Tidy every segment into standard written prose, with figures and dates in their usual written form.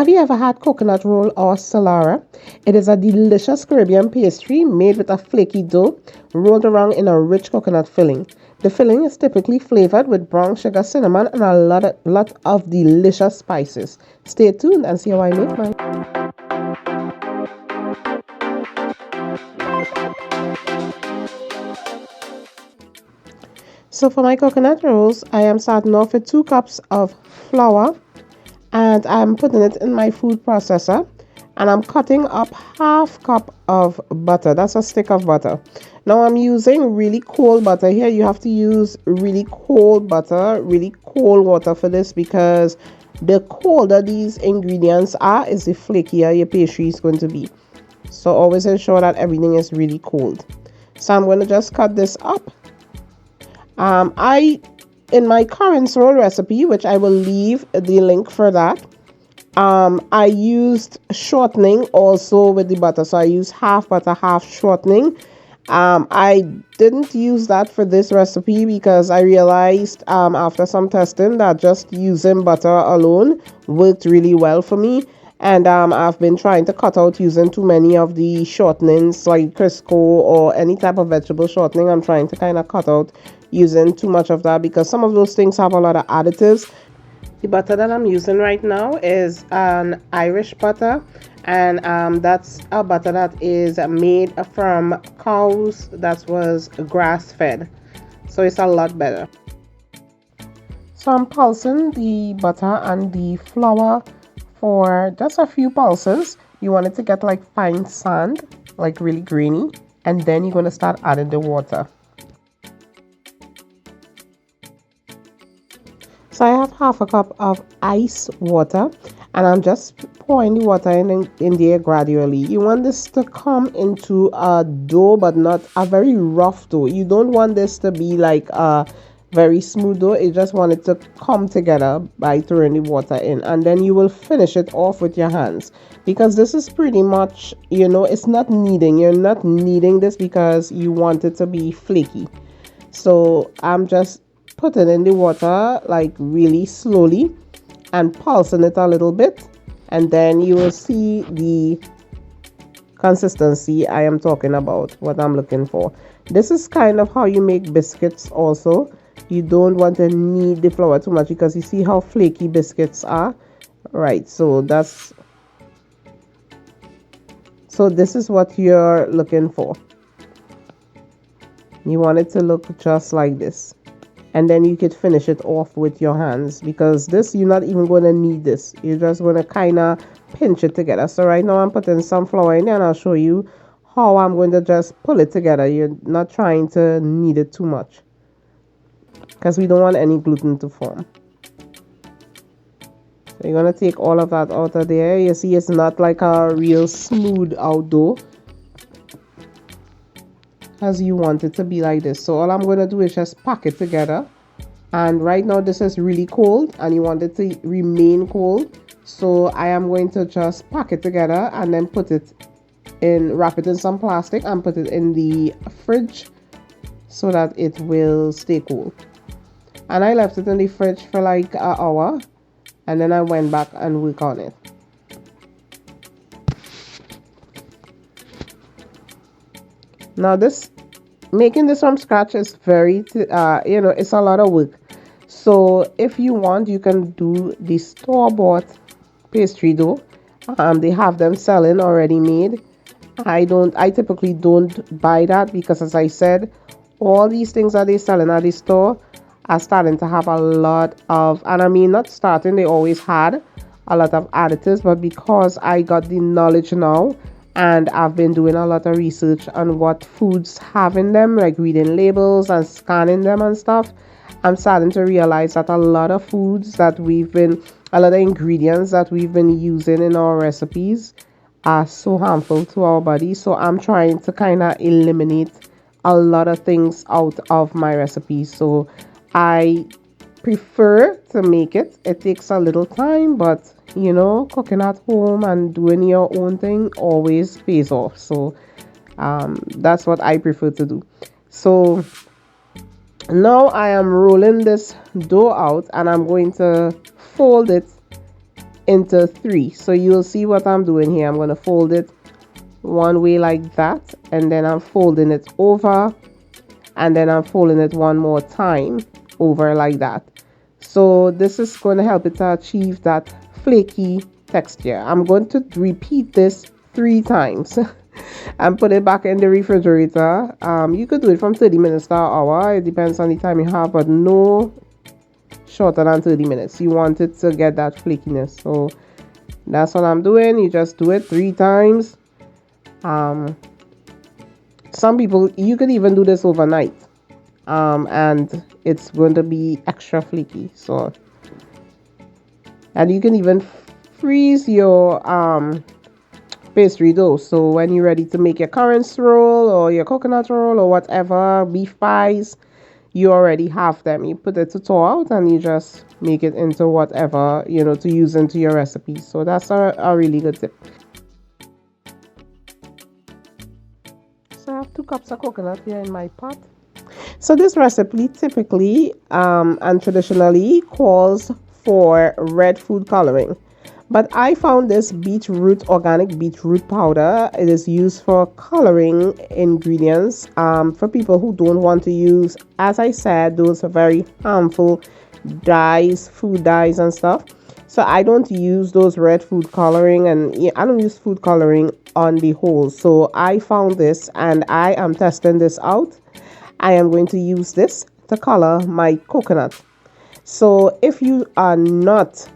Have you ever had coconut roll or Salara? It is a delicious Caribbean pastry made with a flaky dough rolled around in a rich coconut filling. The filling is typically flavored with brown sugar, cinnamon, and a lot of delicious spices. Stay tuned and see how I make mine. So for my coconut rolls, I am starting off with 2 cups of flour, and I'm putting it in my food processor, and I'm cutting up half cup of butter. That's a stick of butter. Now I'm using really cold butter here. You have to use really cold butter, really cold water for this, because the colder these ingredients are is the flakier your pastry is going to be. So always ensure that everything is really cold. So I'm going to just cut this up. In my current roll recipe, which I will leave the link for that, I used shortening also with the butter. So I used half butter, half shortening. I didn't use that for this recipe because I realized after some testing that just using butter alone worked really well for me. And I've been trying to cut out using too many of the shortenings like Crisco or any type of vegetable shortening. I'm trying to kind of cut out using too much of that because some of those things have a lot of additives. The butter that I'm using right now is an Irish butter, and that's a butter that is made from cows that was grass fed, so it's a lot better. So I'm pulsing the butter and the flour for just a few pulses. You want it to get like fine sand, like really grainy, and then you're going to start adding the water. So I have half a cup of ice water, and I'm just pouring the water in there gradually. You want this to come into a dough, but not a very rough dough. You don't want this to be like a very smooth dough. You just want it to come together by throwing the water in, and then you will finish it off with your hands, because this is pretty much, it's not kneading. You're not kneading this because you want it to be flaky. So I'm just putting in the water like really slowly and pulsing it a little bit, and then you will see the consistency I am talking about, what I'm looking for. This is kind of how you make biscuits also. You don't want to knead the flour too much because you see how flaky biscuits are, right? So this is what you're looking for. You want it to look just like this, and then you could finish it off with your hands, because this, you're not even going to knead this. You're just going to kind of pinch it together. So right now I'm putting some flour in there, and I'll show you how I'm going to just pull it together. You're not trying to knead it too much because we don't want any gluten to form. So you're going to take all of that out of there. You see, it's not like a real smooth out dough, as you want it to be like this. So all I'm going to do is just pack it together, and right now this is really cold and you want it to remain cold, so I am going to just pack it together and then wrap it in some plastic and put it in the fridge so that it will stay cool. And I left it in the fridge for like an hour, and then I went back and worked on it. Now making this from scratch is very, it's a lot of work. So if you want, you can do the store-bought pastry dough. They have them selling already made. I typically don't buy that because, as I said, all these things that they selling at the store are starting to have a lot of, and I mean not starting, they always had a lot of additives, but because I got the knowledge now, and I've been doing a lot of research on what foods have in them, like reading labels and scanning them and stuff, I'm starting to realize that a lot of ingredients that we've been using in our recipes are so harmful to our body. So I'm trying to kind of eliminate a lot of things out of my recipes. So I prefer to make it. It takes a little time, but cooking at home and doing your own thing always pays off. So that's what I prefer to do. So now I am rolling this dough out, and I'm going to fold it into 3. So you'll see what I'm doing here. I'm going to fold it one way like that, and then I'm folding it over, and then I'm folding it one more time over like that. So this is going to help it to achieve that flaky texture. I'm going to repeat this 3 times and put it back in the refrigerator. You could do it from 30 minutes to an hour. It depends on the time you have, but no shorter than 30 minutes. You want it to get that flakiness. So that's what I'm doing. You just do it 3 times. Some people, you could even do this overnight, and it's going to be extra flaky. So, and you can even freeze your pastry dough, so when you're ready to make your currants roll or your coconut roll or whatever, beef pies, you already have them. You put it to thaw out and you just make it into whatever, you know, to use into your recipe. So that's a really good tip. So I have 2 cups of coconut here in my pot. So this recipe typically and traditionally calls for red food coloring, but I found this beetroot, organic beetroot powder. It is used for coloring ingredients for people who don't want to use, as I said, those are very harmful dyes, food dyes and stuff. So I don't use those red food coloring, and I don't use food coloring on the whole. So I found this and I am testing this out. I am going to use this to color my coconut. So if you are not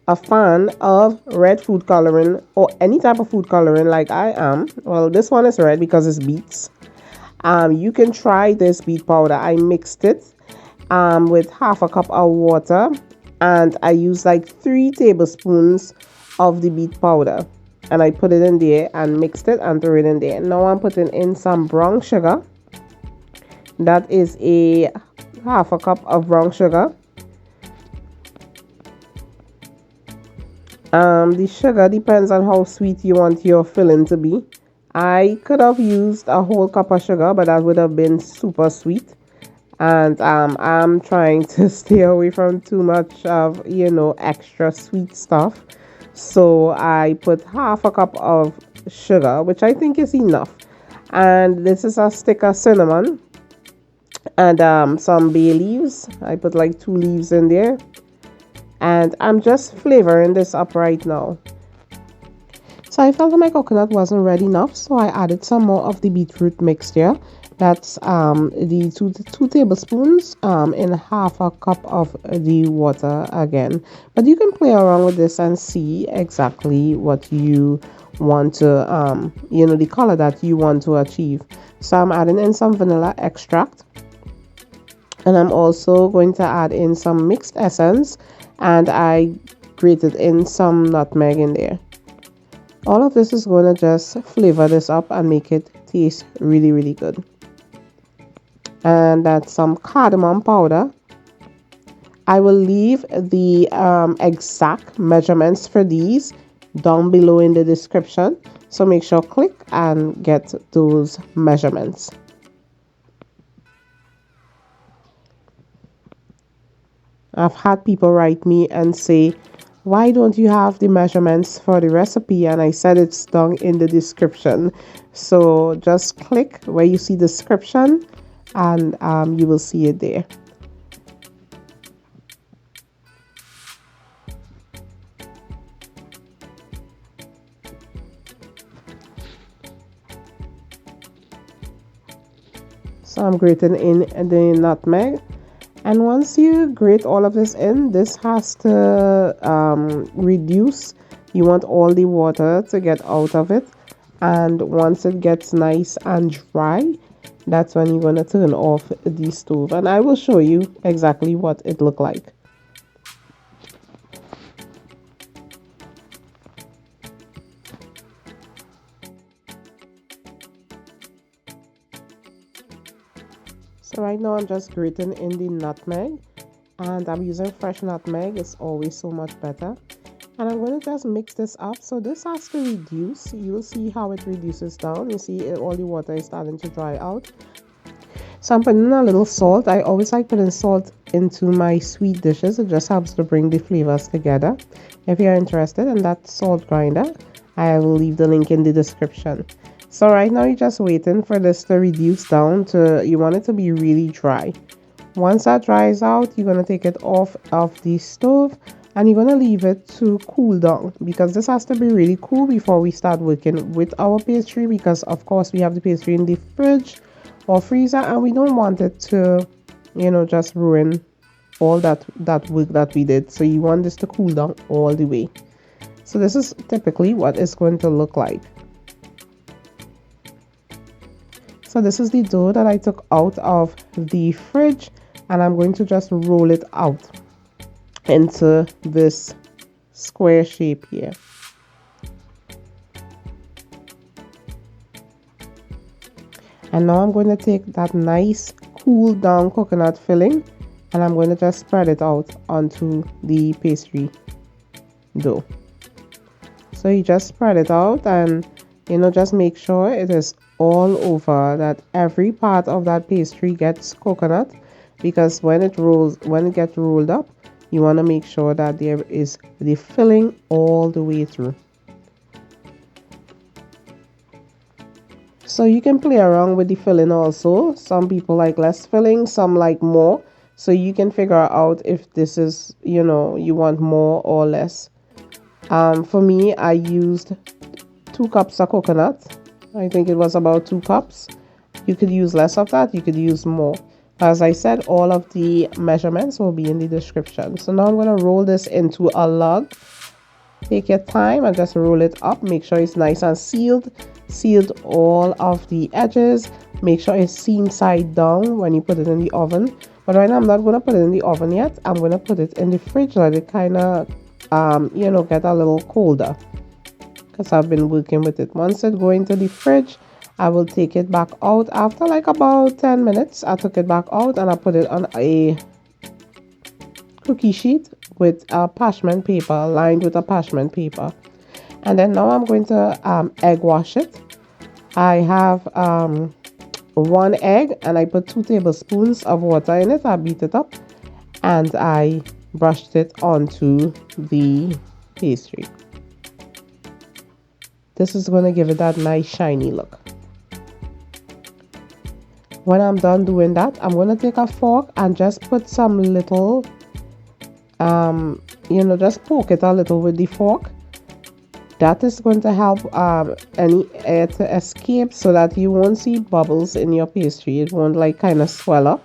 a fan of red food coloring or any type of food coloring like I am, well, this one is red because it's beets. You can try this beet powder. I mixed it with half a cup of water, and I used like 3 tablespoons of the beet powder, and I put it in there and mixed it and threw it in there. Now I'm putting in some brown sugar. That is a half a cup of brown sugar. The sugar depends on how sweet you want your filling to be. I could have used a whole cup of sugar, but that would have been super sweet. And I'm trying to stay away from too much of, you know, extra sweet stuff. So I put half a cup of sugar, which I think is enough. And this is a stick of cinnamon and some bay leaves. I put like 2 leaves in there. And I'm just flavoring this up right now. So I felt that my coconut wasn't red enough, so I added some more of the beetroot mixture. That's the 2 tablespoons in half a cup of the water again. But you can play around with this and see exactly what you want to, you know, the color that you want to achieve. So I'm adding in some vanilla extract, and I'm also going to add in some mixed essence, and I grated in some nutmeg in there. All of this is going to just flavor this up and make it taste really, really good. And that's some cardamom powder. I will leave the exact measurements for these down below in the description, so make sure click and get those measurements. I've had people write me and say, why don't you have the measurements for the recipe? And I said it's down in the description. So just click where you see description and you will see it there. So I'm grating in the nutmeg. And once you grate all of this in, this has to reduce. You want all the water to get out of it. And once it gets nice and dry, that's when you're going to turn off the stove. And I will show you exactly what it looked like. So right now I'm just grating in the nutmeg, and I'm using fresh nutmeg. It's always so much better. And I'm going to just mix this up. So this has to reduce. You will see how it reduces down. You see all the water is starting to dry out. So I'm putting in a little salt. I always like putting salt into my sweet dishes. It just helps to bring the flavors together. If you're interested in that salt grinder, I will leave the link in the description. So right now you're just waiting for this to reduce down to, you want it to be really dry. Once that dries out, you're going to take it off of the stove and you're going to leave it to cool down, because this has to be really cool before we start working with our pastry, because of course we have the pastry in the fridge or freezer and we don't want it to, just ruin all that work that we did. So you want this to cool down all the way. So this is typically what it's going to look like. So this is the dough that I took out of the fridge, and I'm going to just roll it out into this square shape here. And now I'm going to take that nice cool down coconut filling and I'm going to just spread it out onto the pastry dough. So you just spread it out and just make sure it is all over, that every part of that pastry gets coconut, because when it gets rolled up, you want to make sure that there is the filling all the way through. So you can play around with the filling also. Some people like less filling, some like more. So you can figure out if this is, you want more or less. For me, I used 2 cups of coconut. I think it was about 2 cups. You could use less of that, you could use more. As I said, all of the measurements will be in the description. So now I'm going to roll this into a log. Take your time and just roll it up. Make sure it's nice and sealed all of the edges. Make sure it's seam side down when you put it in the oven. But right now I'm not going to put it in the oven yet. I'm going to put it in the fridge, let it kind of get a little colder, because I've been working with it. Once it go into the fridge, I will take it back out after like about 10 minutes. I took it back out and I put it on a cookie sheet with a parchment paper, lined with a parchment paper. And then now I'm going to egg wash it. I have 1 egg and I put 2 tablespoons of water in it. I beat it up and I brushed it onto the pastry. This is going to give it that nice shiny look. When I'm done doing that, I'm going to take a fork and just put some little, just poke it a little with the fork. That is going to help any air to escape, so that you won't see bubbles in your pastry. It won't like kind of swell up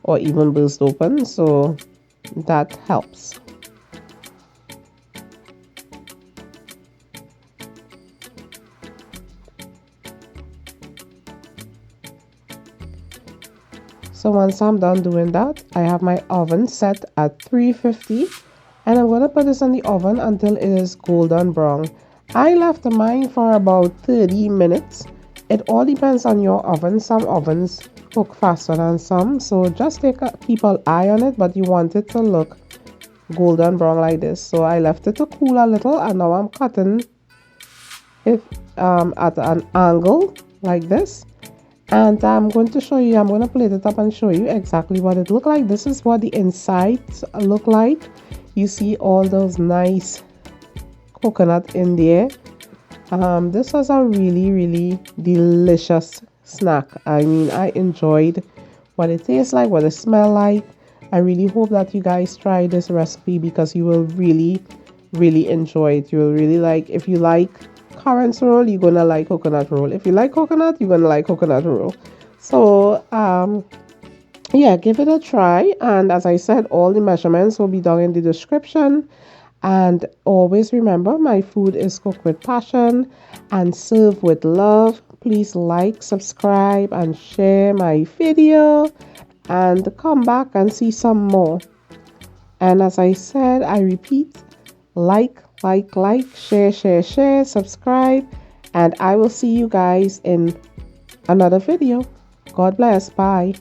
or even burst open. So that helps. So once I'm done doing that, I have my oven set at 350 and I'm going to put this in the oven until it is golden brown. I left mine for about 30 minutes. It all depends on your oven. Some ovens cook faster than some, so just keep an eye on it, but you want it to look golden brown like this. So I left it to cool a little and now I'm cutting it at an angle like this. And I'm going to show you, I'm going to plate it up and show you exactly what it looked like. This is what the insides look like. You see all those nice coconut in there. This was a really, really delicious snack. I mean, I enjoyed what it tastes like, what it smells like. I really hope that you guys try this recipe, because you will really, really enjoy it. You will really like, if you like currants roll, you're gonna like coconut roll. If you like coconut, you're gonna like coconut roll. So yeah, give it a try. And as I said, all the measurements will be down in the description. And always remember, my food is cooked with passion and served with love. Please like, subscribe and share my video, and come back and see some more. And as I said, I repeat, like, share, subscribe, and I will see you guys in another video. God bless. Bye.